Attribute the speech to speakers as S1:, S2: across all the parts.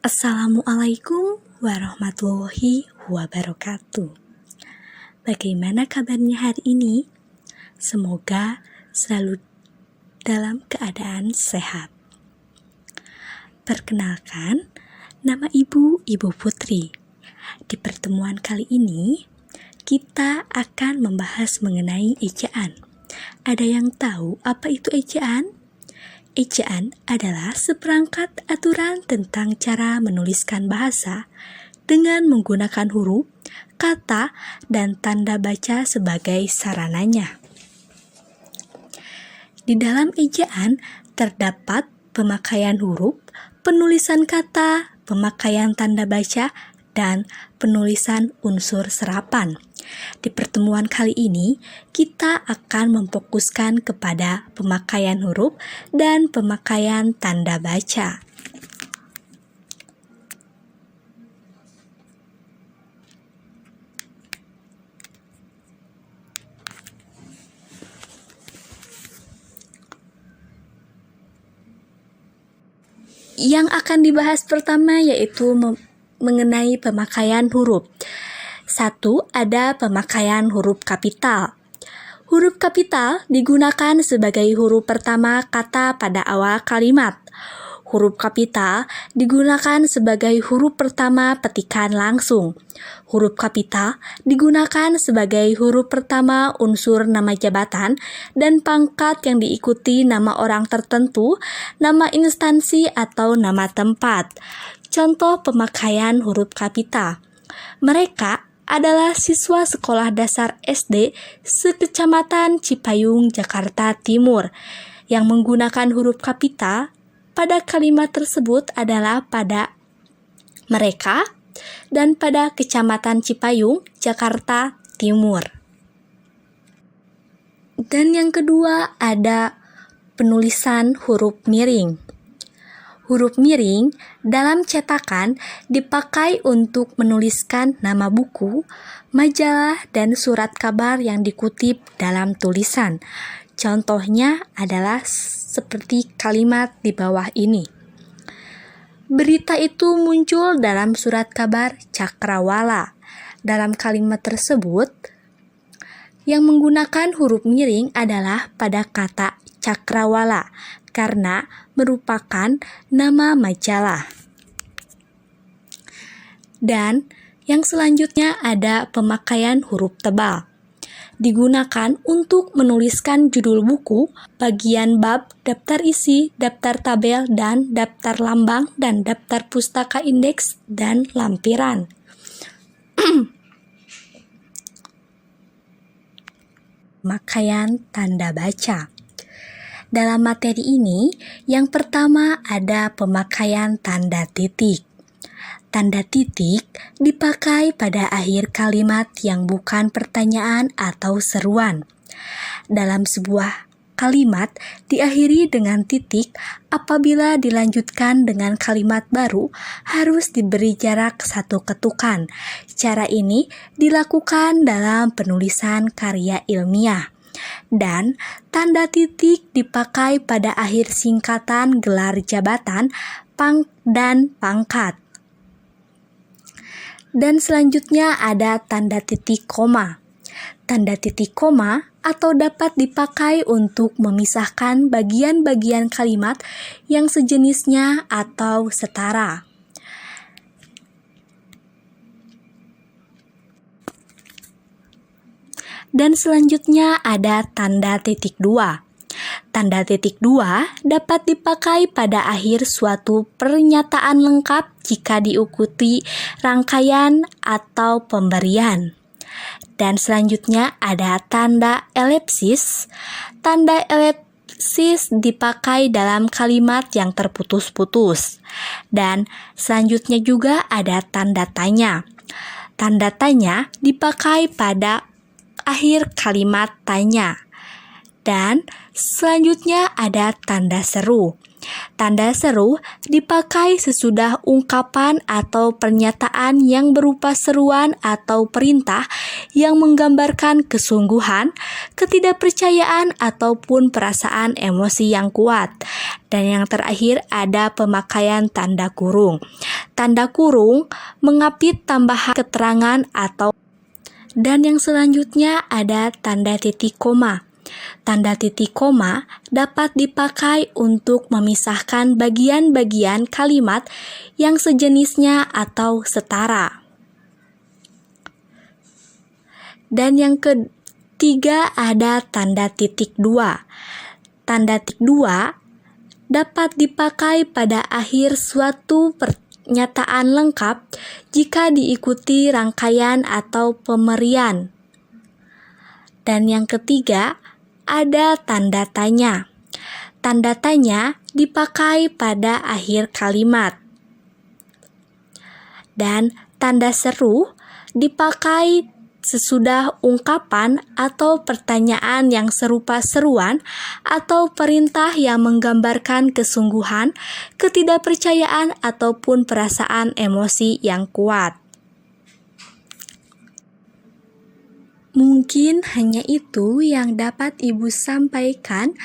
S1: Assalamualaikum warahmatullahi wabarakatuh. Bagaimana kabarnya hari ini? Semoga selalu dalam keadaan sehat. Perkenalkan, nama Ibu Putri. Di pertemuan kali ini, kita akan membahas mengenai ejaan. Ada yang tahu apa itu ejaan? Ejaan adalah seperangkat aturan tentang cara menuliskan bahasa dengan menggunakan huruf, kata, dan tanda baca sebagai sarananya. Di dalam ejaan terdapat pemakaian huruf, penulisan kata, pemakaian tanda baca, dan penulisan unsur serapan. Di pertemuan kali ini, kita akan memfokuskan kepada pemakaian huruf dan pemakaian tanda baca. Yang akan dibahas pertama yaitu mengenai pemakaian huruf. 1. Ada pemakaian huruf kapital. Huruf kapital digunakan sebagai huruf pertama kata pada awal kalimat. Huruf kapital digunakan sebagai huruf pertama petikan langsung. Huruf kapital digunakan sebagai huruf pertama unsur nama jabatan dan pangkat yang diikuti nama orang tertentu, nama instansi atau nama tempat. Contoh pemakaian huruf kapital. Mereka adalah siswa sekolah dasar SD sekecamatan Cipayung, Jakarta Timur. Yang menggunakan huruf kapital pada kalimat tersebut adalah pada mereka dan pada kecamatan Cipayung, Jakarta Timur. Dan yang kedua ada penulisan huruf miring. Huruf miring dalam cetakan dipakai untuk menuliskan nama buku, majalah, dan surat kabar yang dikutip dalam tulisan. Contohnya adalah seperti kalimat di bawah ini. Berita itu muncul dalam surat kabar Cakrawala. Dalam kalimat tersebut, yang menggunakan huruf miring adalah pada kata Cakrawala karena merupakan nama majalah. Dan yang selanjutnya ada pemakaian huruf tebal. Digunakan untuk menuliskan judul buku, bagian bab, daftar isi, daftar tabel, dan daftar lambang, dan daftar pustaka indeks, dan lampiran. Pemakaian tanda baca. Dalam materi ini, yang pertama ada pemakaian tanda titik. Tanda titik dipakai pada akhir kalimat yang bukan pertanyaan atau seruan. Dalam sebuah kalimat diakhiri dengan titik, apabila dilanjutkan dengan kalimat baru, harus diberi jarak 1 ketukan. Cara ini dilakukan dalam penulisan karya ilmiah. Dan tanda titik dipakai pada akhir singkatan gelar jabatan, dan pangkat. Dan selanjutnya ada tanda titik koma. Tanda titik koma atau dapat dipakai untuk memisahkan bagian-bagian kalimat yang sejenisnya atau setara. Dan selanjutnya ada tanda titik 2. Tanda titik 2 dapat dipakai pada akhir suatu pernyataan lengkap jika diikuti rangkaian atau pemberian. Dan selanjutnya ada tanda elipsis. Tanda elipsis dipakai dalam kalimat yang terputus-putus. Dan selanjutnya juga ada tanda tanya. Tanda tanya dipakai pada akhir kalimat tanya. Dan selanjutnya ada tanda seru. Tanda seru dipakai sesudah ungkapan atau pernyataan yang berupa seruan atau perintah yang menggambarkan kesungguhan, ketidakpercayaan, ataupun perasaan emosi yang kuat. Dan yang terakhir ada pemakaian tanda kurung. tanda kurung mengapit tambahan keterangan atau. Dan yang selanjutnya ada tanda titik koma. Tanda titik koma dapat dipakai untuk memisahkan bagian-bagian kalimat yang sejenisnya atau setara. Dan yang ketiga ada tanda titik dua. Tanda titik dua dapat dipakai pada akhir suatu pernyataan lengkap jika diikuti rangkaian atau pemerian. Dan yang ketiga ada tanda tanya. Tanda tanya dipakai pada akhir kalimat. Dan tanda seru dipakai sesudah ungkapan atau pertanyaan yang serupa seruan atau perintah yang menggambarkan kesungguhan, ketidakpercayaan, ataupun perasaan emosi yang kuat. Mungkin hanya itu yang dapat Ibu sampaikan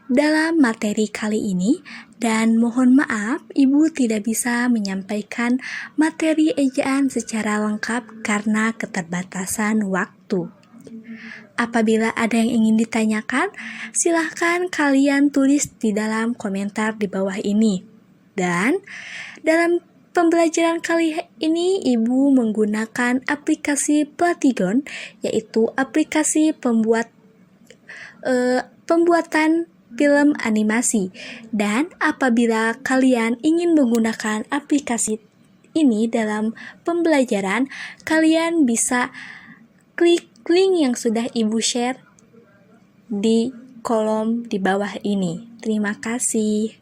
S1: dalam materi kali ini, dan mohon maaf Ibu tidak bisa menyampaikan materi ejaan secara lengkap karena keterbatasan waktu. Apabila ada yang ingin ditanyakan, silahkan kalian tulis di dalam komentar di bawah ini. Dan dalam pembelajaran kali ini Ibu menggunakan aplikasi Platigon, yaitu aplikasi pembuatan film animasi. Dan apabila kalian ingin menggunakan aplikasi ini dalam pembelajaran, kalian bisa klik link yang sudah Ibu share di kolom di bawah ini. Terima kasih.